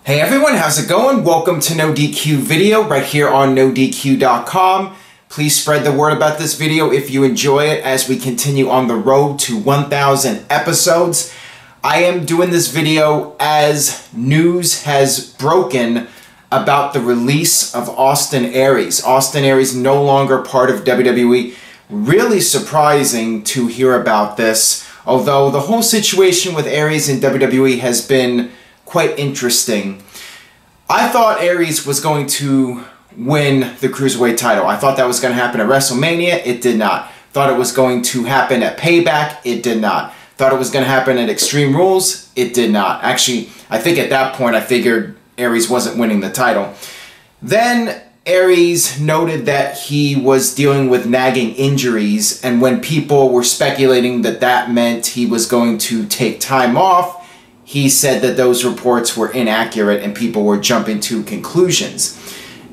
Hey everyone, how's it going? Welcome to NoDQ video right here on NoDQ.com. Please spread the word about this video if you enjoy it as we continue on the road to 1,000 episodes. I am doing this video as news has broken about the release of Austin Aries. Austin Aries no longer part of WWE. Really surprising to hear about this, although the whole situation with Aries in WWE has been quite interesting. I thought Aries was going to win the Cruiserweight title. I thought that was going to happen at WrestleMania. It did not. Thought it was going to happen at Payback. It did not. Thought it was going to happen at Extreme Rules. It did not. Actually, I think at that point I figured Aries wasn't winning the title. Then Aries noted that he was dealing with nagging injuries, and when people were speculating that that meant he was going to take time off, he said that those reports were inaccurate and people were jumping to conclusions.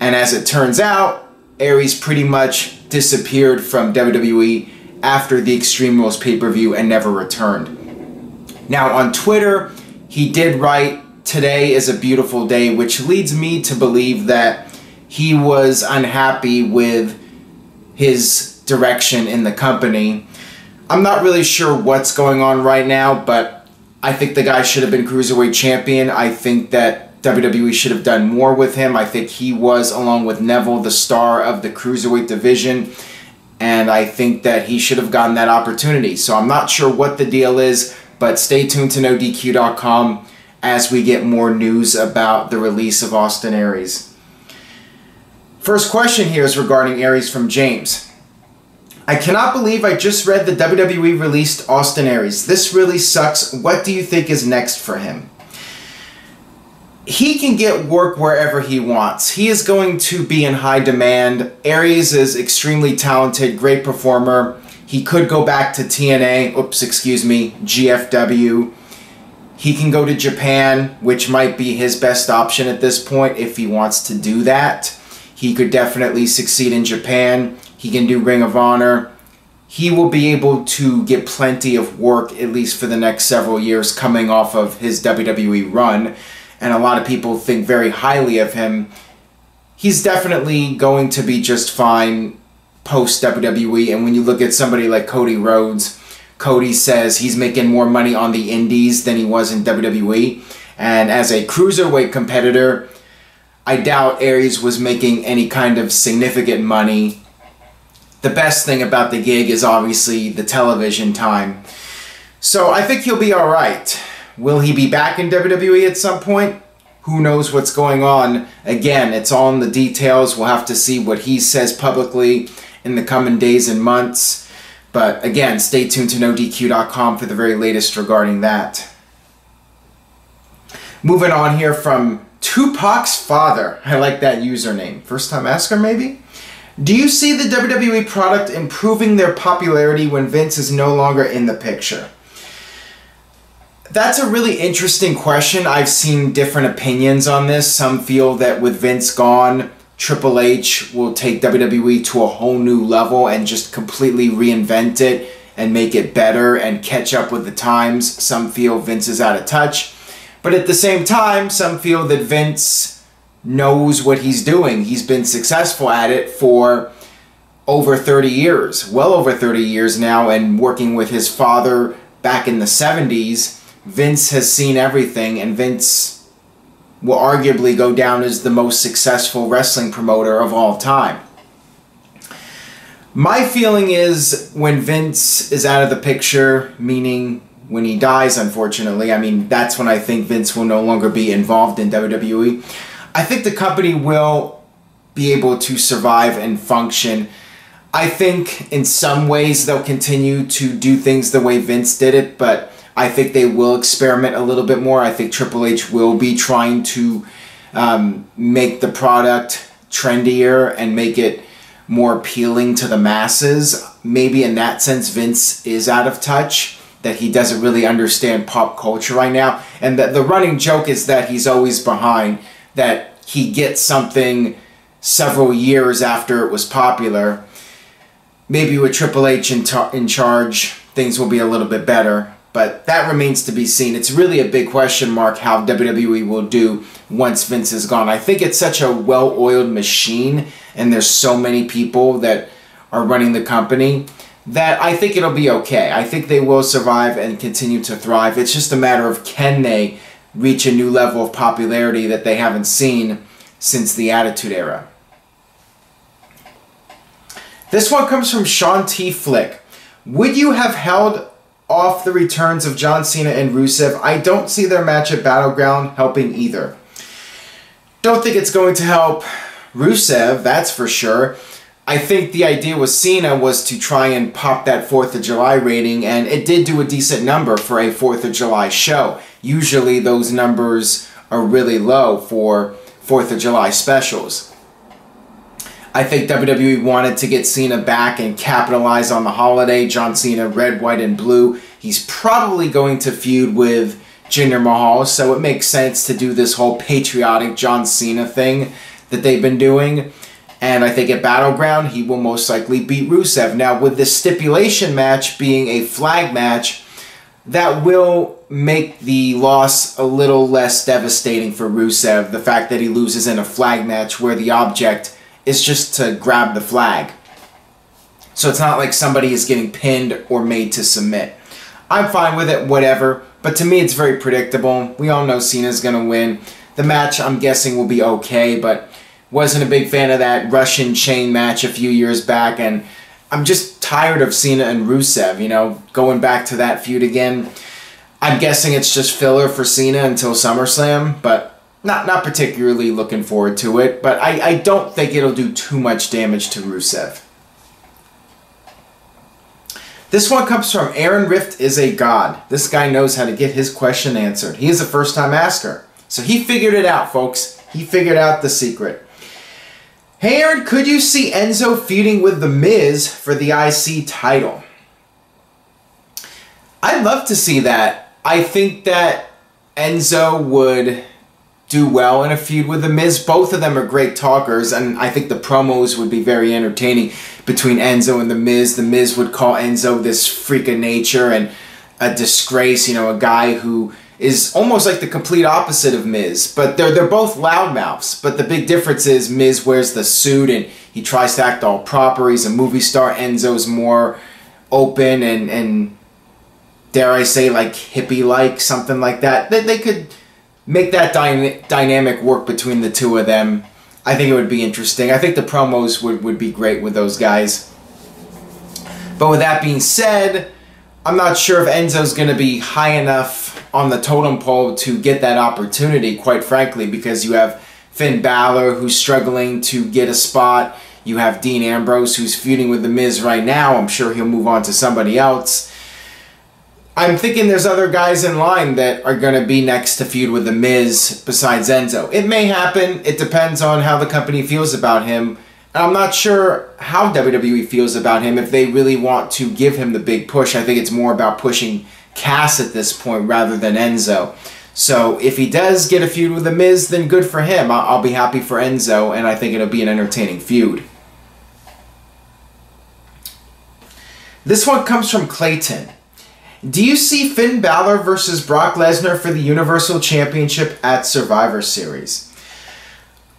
And as it turns out, Aries pretty much disappeared from WWE after the Extreme Rules pay-per-view and never returned. Now on Twitter, he did write, "Today is a beautiful day," which leads me to believe that he was unhappy with his direction in the company. I'm not really sure what's going on right now, but I think the guy should have been Cruiserweight Champion. I think that WWE should have done more with him. I think he was, along with Neville, the star of the Cruiserweight division, and I think that he should have gotten that opportunity. So I'm not sure what the deal is, but stay tuned to NoDQ.com as we get more news about the release of Austin Aries. First question here is regarding Aries from James. "I cannot believe I just read the WWE released Austin Aries. This really sucks. What do you think is next for him?" He can get work wherever he wants. He is going to be in high demand. Aries is extremely talented, great performer. He could go back to TNA, GFW. He can go to Japan, which might be his best option at this point if he wants to do that. He could definitely succeed in Japan. He can do Ring of Honor. He will be able to get plenty of work, at least for the next several years, coming off of his WWE run. And a lot of people think very highly of him. He's definitely going to be just fine post-WWE. And when you look at somebody like Cody Rhodes, Cody says he's making more money on the indies than he was in WWE. And as a Cruiserweight competitor, I doubt Aries was making any kind of significant money. The best thing about the gig is obviously the television time. So I think he'll be alright. Will he be back in WWE at some point? Who knows what's going on? Again, it's all in the details. We'll have to see what he says publicly in the coming days and months. But again, stay tuned to NoDQ.com for the very latest regarding that. Moving on here from Tupac's father. I like that username. First time asker, maybe? "Do you see the WWE product improving their popularity when Vince is no longer in the picture?" That's a really interesting question. I've seen different opinions on this. Some feel that with Vince gone, Triple H will take WWE to a whole new level and just completely reinvent it and make it better and catch up with the times. Some feel Vince is out of touch. But at the same time, some feel that Vince knows what he's doing. He's been successful at it for over 30 years, well over 30 years now, and working with his father back in the 70s, Vince has seen everything, and Vince will arguably go down as the most successful wrestling promoter of all time. My feeling is when Vince is out of the picture, meaning when he dies, unfortunately, I mean, that's when I think Vince will no longer be involved in WWE. I think the company will be able to survive and function. I think in some ways they'll continue to do things the way Vince did it, but I think they will experiment a little bit more. I think Triple H will be trying to make the product trendier and make it more appealing to the masses. Maybe in that sense Vince is out of touch, that he doesn't really understand pop culture right now. And that the running joke is that he's always behind, that he gets something several years after it was popular. Maybe with Triple H in charge, things will be a little bit better. But that remains to be seen. It's really a big question mark how WWE will do once Vince is gone. I think it's such a well-oiled machine, and there's so many people that are running the company, that I think it'll be okay. I think they will survive and continue to thrive. It's just a matter of, can they reach a new level of popularity that they haven't seen since the Attitude Era. This one comes from Sean T. Flick. Would you have held off the returns of John Cena and Rusev? I don't see their match at Battleground helping either. Don't think it's going to help Rusev, that's for sure. I think the idea with Cena was to try and pop that 4th of July rating, and it did do a decent number for a 4th of July show. Usually those numbers are really low for 4th of July specials. I think WWE wanted to get Cena back and capitalize on the holiday. John Cena, red, white, and blue. He's probably going to feud with Jinder Mahal, so it makes sense to do this whole patriotic John Cena thing that they've been doing. And I think at Battleground, he will most likely beat Rusev. Now, with this stipulation match being a flag match, that will make the loss a little less devastating for Rusev. The fact that he loses in a flag match where the object is just to grab the flag. So it's not like somebody is getting pinned or made to submit. I'm fine with it, whatever. But to me, it's very predictable. We all know Cena's going to win. The match, I'm guessing, will be okay, but wasn't a big fan of that Russian chain match a few years back, and I'm just tired of Cena and Rusev, you know, going back to that feud again. I'm guessing it's just filler for Cena until SummerSlam, but not particularly looking forward to it, but I don't think it'll do too much damage to Rusev. This one comes from Aaron Rift is a God. This guy knows how to get his question answered. He is a first-time asker. So he figured it out, folks. He figured out the secret. Hey Aaron, could you see Enzo feuding with The Miz for the IC title? I'd love to see that. I think that Enzo would do well in a feud with The Miz. Both of them are great talkers, and I think the promos would be very entertaining between Enzo and The Miz. The Miz would call Enzo this freak of nature and a disgrace, you know, a guy who is almost like the complete opposite of Miz. But they're both loudmouths, but the big difference is Miz wears the suit and he tries to act all proper. He's a movie star. Enzo's more open and dare I say, like hippie-like, something like that. They could make that dynamic work between the two of them. I think it would be interesting. I think the promos would be great with those guys. But with that being said, I'm not sure if Enzo's going to be high enough on the totem pole to get that opportunity, quite frankly, because you have Finn Balor, who's struggling to get a spot. You have Dean Ambrose, who's feuding with The Miz right now. I'm sure he'll move on to somebody else. I'm thinking there's other guys in line that are going to be next to feud with The Miz besides Enzo. It may happen. It depends on how the company feels about him. And I'm not sure how WWE feels about him, if they really want to give him the big push. I think it's more about pushing Cass at this point rather than Enzo. So if he does get a feud with The Miz, then good for him. I'll be happy for Enzo, and I think it'll be an entertaining feud. This one comes from Clayton. Do you see Finn Balor versus Brock Lesnar for the Universal Championship at Survivor Series?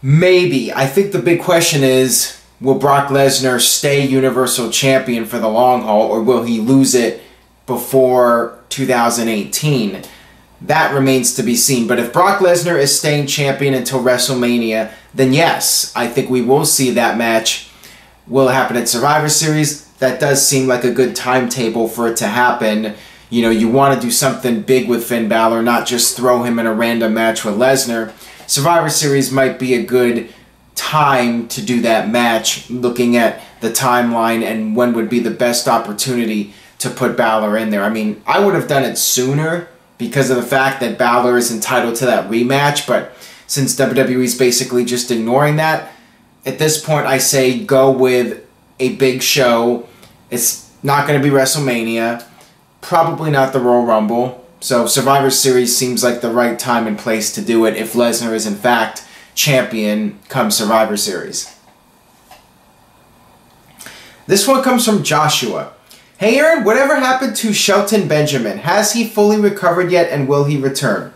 Maybe. I think the big question is, will Brock Lesnar stay Universal Champion for the long haul, or will he lose it before 2018? That remains to be seen. But if Brock Lesnar is staying champion until WrestleMania, then yes, I think we will see that match. Will it happen at Survivor Series? That does seem like a good timetable for it to happen. You know, you want to do something big with Finn Balor, not just throw him in a random match with Lesnar. Survivor Series might be a good time to do that match, looking at the timeline and when would be the best opportunity to put Balor in there. I mean, I would have done it sooner because of the fact that Balor is entitled to that rematch, but since WWE is basically just ignoring that, at this point I say go with a big show. It's not going to be WrestleMania, probably not the Royal Rumble. So Survivor Series seems like the right time and place to do it if Lesnar is in fact champion come Survivor Series. This one comes from Joshua. Hey Aaron, whatever happened to Shelton Benjamin? Has he fully recovered yet, and will he return?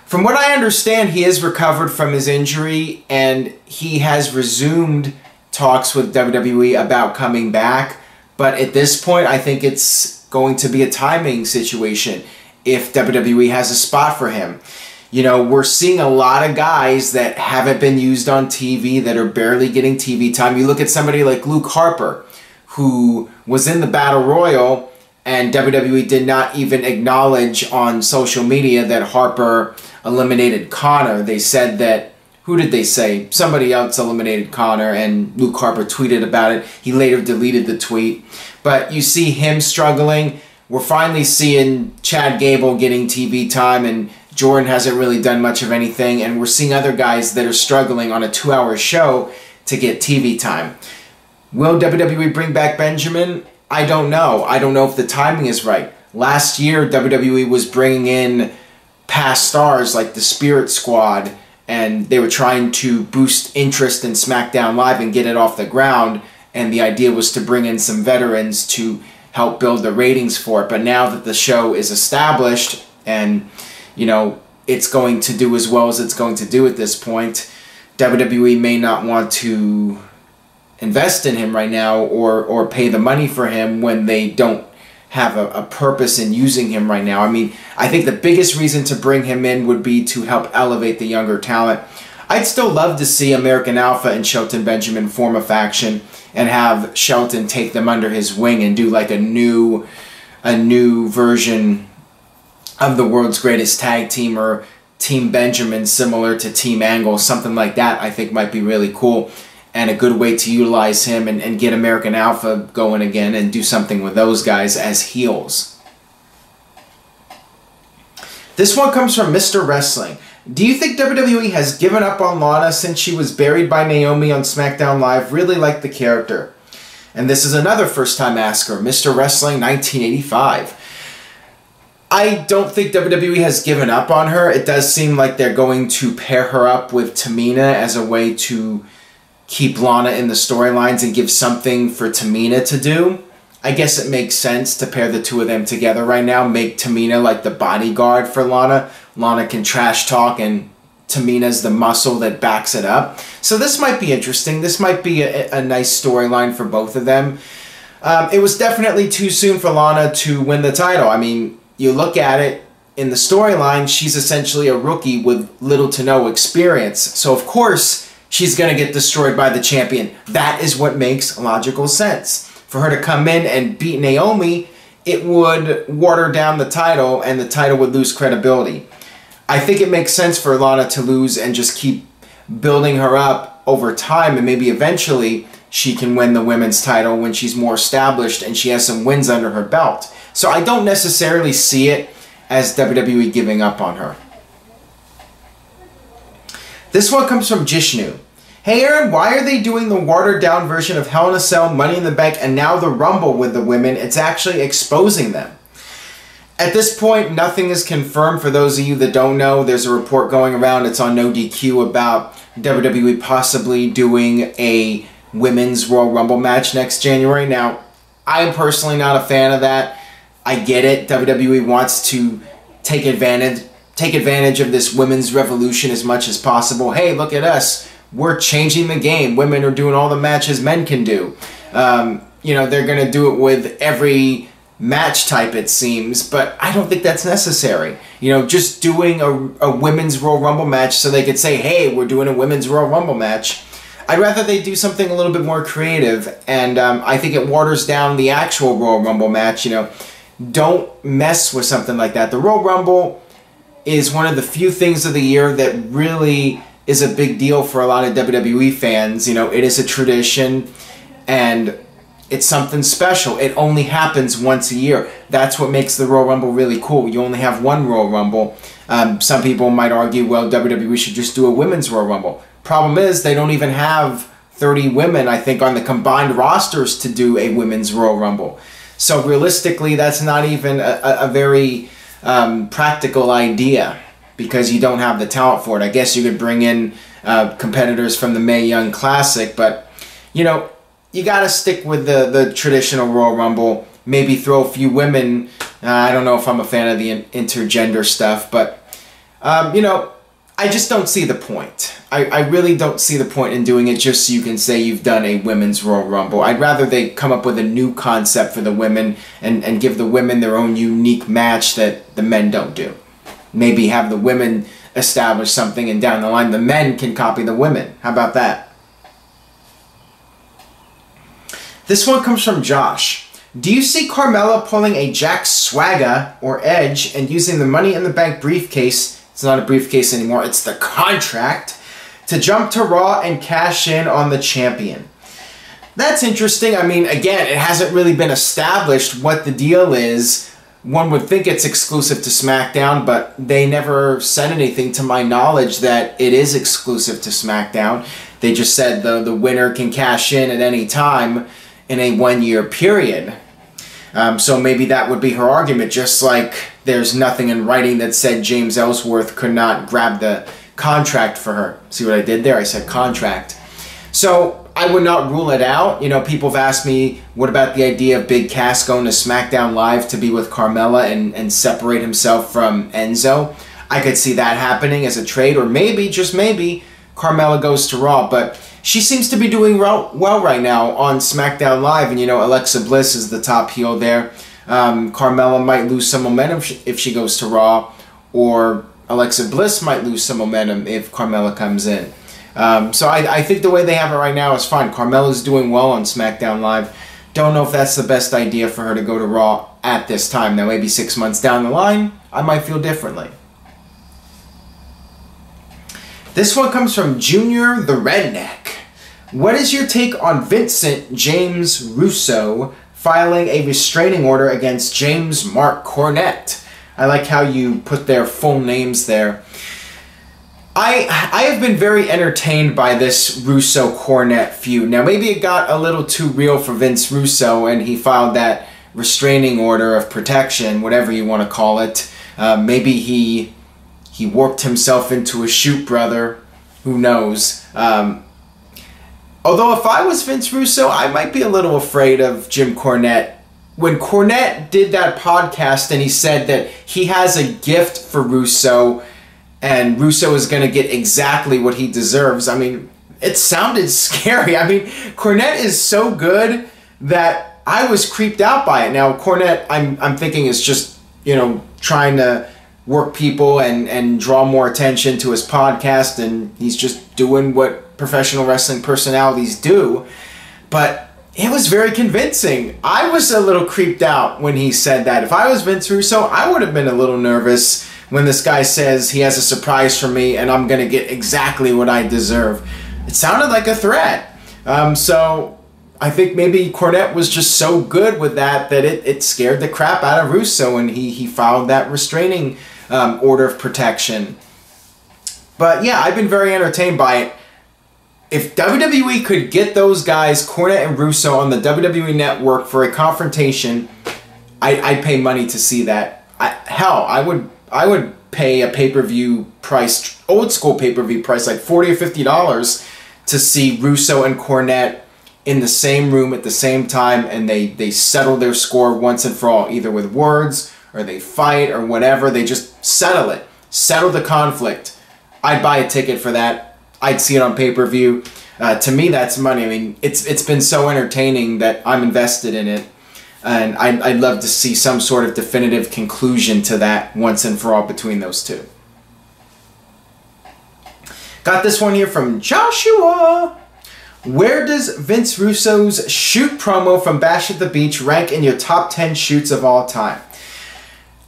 From what I understand, he is recovered from his injury and he has resumed talks with WWE about coming back. But at this point, I think it's going to be a timing situation if WWE has a spot for him. You know, we're seeing a lot of guys that haven't been used on TV, that are barely getting TV time. You look at somebody like Luke Harper, who was in the Battle Royal, and WWE did not even acknowledge on social media that Harper eliminated Connor. They said that, who did they say? Somebody else eliminated Connor, and Luke Harper tweeted about it. He later deleted the tweet. But you see him struggling. We're finally seeing Chad Gable getting TV time, and Jordan hasn't really done much of anything. And we're seeing other guys that are struggling on a 2-hour show to get TV time. Will WWE bring back Benjamin? I don't know. I don't know if the timing is right. Last year, WWE was bringing in past stars like the Spirit Squad, and they were trying to boost interest in SmackDown Live and get it off the ground. And the idea was to bring in some veterans to help build the ratings for it. But now that the show is established and, you know, it's going to do as well as it's going to do at this point, WWE may not want to invest in him right now or pay the money for him when they don't have a purpose in using him right now. I mean, I think the biggest reason to bring him in would be to help elevate the younger talent. I'd still love to see American Alpha and Shelton Benjamin form a faction and have Shelton take them under his wing and do like a new version of the world's greatest tag team, or Team Benjamin similar to Team Angle, something like that. I think might be really cool and a good way to utilize him and get American Alpha going again and do something with those guys as heels. This one comes from Mr. Wrestling. Do you think WWE has given up on Lana since she was buried by Naomi on SmackDown Live? Really like the character. And this is another first-time asker, Mr. Wrestling 1985. I don't think WWE has given up on her. It does seem like they're going to pair her up with Tamina as a way to keep Lana in the storylines and give something for Tamina to do. I guess it makes sense to pair the two of them together right now. Make Tamina like the bodyguard for Lana. Lana can trash talk and Tamina's the muscle that backs it up. So this might be interesting. This might be a nice storyline for both of them. It was definitely too soon for Lana to win the title. I mean, you look at it in the storyline, she's essentially a rookie with little to no experience. So of course, she's going to get destroyed by the champion. That is what makes logical sense. For her to come in and beat Naomi, it would water down the title and the title would lose credibility. I think it makes sense for Lana to lose and just keep building her up over time, and maybe eventually she can win the women's title when she's more established and she has some wins under her belt. So I don't necessarily see it as WWE giving up on her. This one comes from Jishnu. Hey Aaron, why are they doing the watered down version of Hell in a Cell, Money in the Bank, and now the Rumble with the women? It's actually exposing them. At this point, nothing is confirmed. For those of you that don't know, there's a report going around, it's on NoDQ, about WWE possibly doing a women's Royal Rumble match next January. Now, I'm personally not a fan of that. I get it. WWE wants to take advantage of this women's revolution as much as possible. Hey, look at us. We're changing the game. Women are doing all the matches men can do. You know, they're going to do it with every match type, it seems, but I don't think that's necessary. You know, just doing a women's Royal Rumble match so they could say, hey, we're doing a women's Royal Rumble match. I'd rather they do something a little bit more creative, and I think it waters down the actual Royal Rumble match. You know, don't mess with something like that. The Royal Rumble is one of the few things of the year that really is a big deal for a lot of WWE fans. You know, it is a tradition and it's something special. It only happens once a year. That's what makes the Royal Rumble really cool. You only have one Royal Rumble. Some people might argue, well, WWE should just do a women's Royal Rumble. Problem is, they don't even have 30 women, I think, on the combined rosters to do a women's Royal Rumble. So realistically, that's not even a very practical idea, because you don't have the talent for it. I guess you could bring in competitors from the Mae Young Classic, but, you know, you got to stick with the traditional Royal Rumble. maybe throw a few women. I don't know if I'm a fan of the intergender stuff, but, you know, I just don't see the point. I really don't see the point in doing it just so you can say you've done a women's Royal Rumble. I'd rather they come up with a new concept for the women and give the women their own unique match that the men don't do. Maybe have the women establish something, and down the line the men can copy the women. How about that? This one comes from Josh. Do you see Carmella pulling a Jack Swagger or Edge and using the Money in the Bank briefcase, it's not a briefcase anymore, it's the contract, to jump to Raw and cash in on the champion? That's interesting. I mean, again, it hasn't really been established what the deal is. One would think it's exclusive to SmackDown, but they never said anything to my knowledge that it is exclusive to SmackDown. They just said the winner can cash in at any time in a one-year period. So maybe that would be her argument, just like there's nothing in writing that said James Ellsworth could not grab the contract for her. See what I did there? I said contract. So I would not rule it out. You know, people have asked me, what about the idea of Big Cass going to SmackDown Live to be with Carmella and separate himself from Enzo? I could see that happening as a trade, or maybe, just maybe, Carmella goes to Raw. But she seems to be doing well right now on SmackDown Live, and you know, Alexa Bliss is the top heel there. Carmella might lose some momentum if she goes to Raw, or Alexa Bliss might lose some momentum if Carmella comes in. So I think the way they have it right now is fine. Carmella's doing well on SmackDown Live. Don't know if that's the best idea for her to go to Raw at this time. Now, maybe 6 months down the line, I might feel differently. This one comes from Junior the Redneck. What is your take on Vincent James Russo filing a restraining order against James Mark Cornette? I like how you put their full names there. I have been very entertained by this Russo Cornett feud. Now, maybe it got a little too real for Vince Russo, and he filed that restraining order of protection, whatever you want to call it. Maybe he worked himself into a shoot, brother. Who knows? Although if I was Vince Russo, I might be a little afraid of Jim Cornette. When Cornette did that podcast and he said that he has a gift for Russo and Russo is going to get exactly what he deserves, I mean, it sounded scary. I mean, Cornette is so good that I was creeped out by it. Now, Cornette, I'm thinking is just, you know, trying to work people and draw more attention to his podcast, and he's just doing what professional wrestling personalities do. But it was very convincing. I was a little creeped out when he said that. If I was Vince Russo, I would have been a little nervous when this guy says he has a surprise for me and I'm going to get exactly what I deserve. It sounded like a threat. So I think maybe Cornette was just so good with that it scared the crap out of Russo, and he filed that restraining order of protection. But yeah, I've been very entertained by it. If WWE could get those guys, Cornette and Russo, on the WWE Network for a confrontation, I'd pay money to see that. Hell, I would pay a pay-per-view price, old school pay-per-view price, like $40 or $50 to see Russo and Cornette in the same room at the same time, and they settle their score once and for all, either with words or they fight or whatever. They just settle it, settle the conflict. I'd buy a ticket for that. I'd see it on pay-per-view. To me, that's money. I mean, it's been so entertaining that I'm invested in it. And I'd love to see some sort of definitive conclusion to that once and for all between those two. Got this one here from Joshua. Where does Vince Russo's shoot promo from Bash at the Beach rank in your top 10 shoots of all time?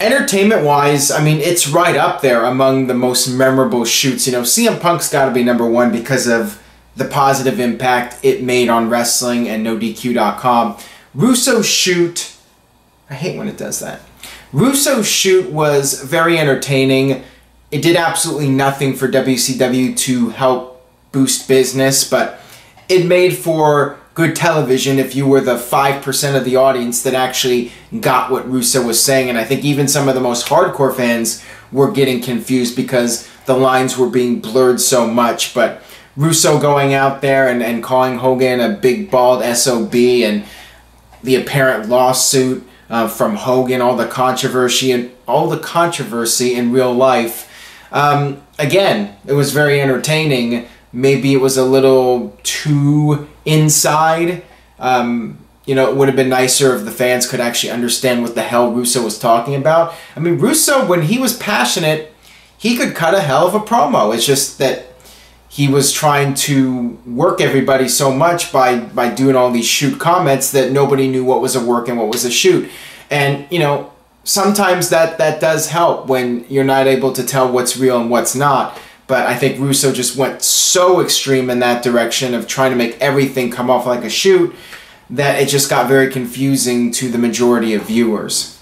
Entertainment-wise, I mean, it's right up there among the most memorable shoots. You know, CM Punk's got to be #1 because of the positive impact it made on wrestling and NoDQ.com. Russo's shoot, I hate when it does that. Russo's shoot was very entertaining. It did absolutely nothing for WCW to help boost business, but it made for good television if you were the 5% of the audience that actually got what Russo was saying. And I think even some of the most hardcore fans were getting confused because the lines were being blurred so much. But Russo going out there and calling Hogan a big bald SOB, and the apparent lawsuit from Hogan, all the controversy in real life. Again, it was very entertaining. Maybe it was a little too inside. You know, it would have been nicer if the fans could actually understand what the hell Russo was talking about. I mean, Russo, when he was passionate, he could cut a hell of a promo. It's just that he was trying to work everybody so much by doing all these shoot comments that nobody knew what was a work and what was a shoot. And, you know, sometimes that does help when you're not able to tell what's real and what's not. But I think Russo just went so extreme in that direction of trying to make everything come off like a shoot that it just got very confusing to the majority of viewers.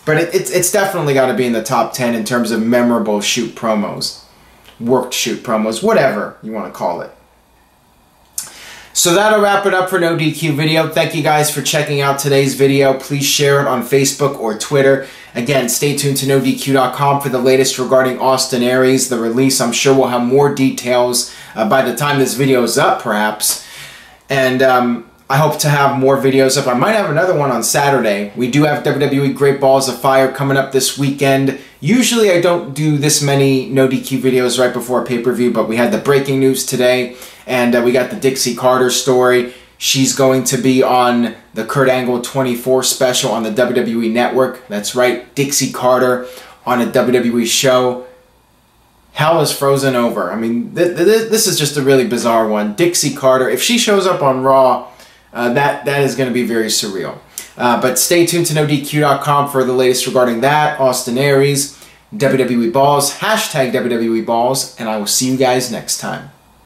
But it's definitely got to be in the top 10 in terms of memorable shoot promos. Worked shoot promos, whatever you want to call it. So that'll wrap it up for NoDQ video. Thank you guys for checking out today's video. Please share it on Facebook or Twitter. Again, stay tuned to NoDQ.com for the latest regarding Austin Aries, the release. I'm sure we'll have more details by the time this video is up, perhaps. And I hope to have more videos up. I might have another one on Saturday. We do have WWE Great Balls of Fire coming up this weekend. Usually I don't do this many NoDQ videos right before a pay-per-view, but we had the breaking news today, and we got the Dixie Carter story. She's going to be on the Kurt Angle 24 special on the WWE Network. That's right, Dixie Carter on a WWE show. Hell is frozen over. I mean, this is just a really bizarre one. Dixie Carter, if she shows up on Raw, that is going to be very surreal. But stay tuned to NoDQ.com for the latest regarding that, Austin Aries, WWE Balls, hashtag WWE Balls, and I will see you guys next time.